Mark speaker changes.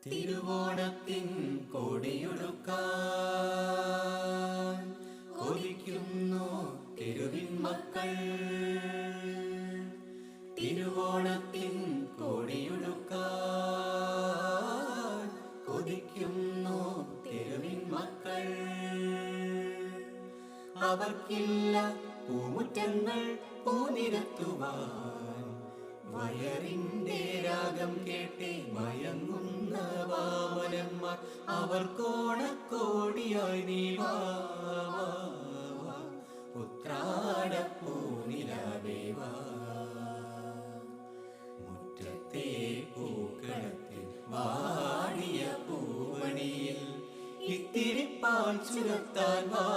Speaker 1: തിരുവോണത്തിൻ കൊടിയൊടുക്കാൻ കൊതിക്കുന്നു തെരുവിൻ മക്കൾ. തിരുവോണത്തിൻ കൊടിയൊടുക്കാൻ കൊതിക്കുന്നു തെരുവിൻ മക്കൾ. അവർക്കില്ല പൂമുറ്റങ്ങൾ പൂനിരത്തുവാൻ, വയറിന്റെ രാഗം കേട്ടേ മയങ്ങുന്ന വാമനന്മാർ. അവർ കോണക്കോടിയായി നീ വാ ഉത്രാടപ്പൂനിലാവേ വാ. മുറ്റത്തെ പൂക്കളത്തിൽ വാടിയ പൂവണിയിൽ ഇത്തിരി പാൽ ചുരത്താൻ വാ.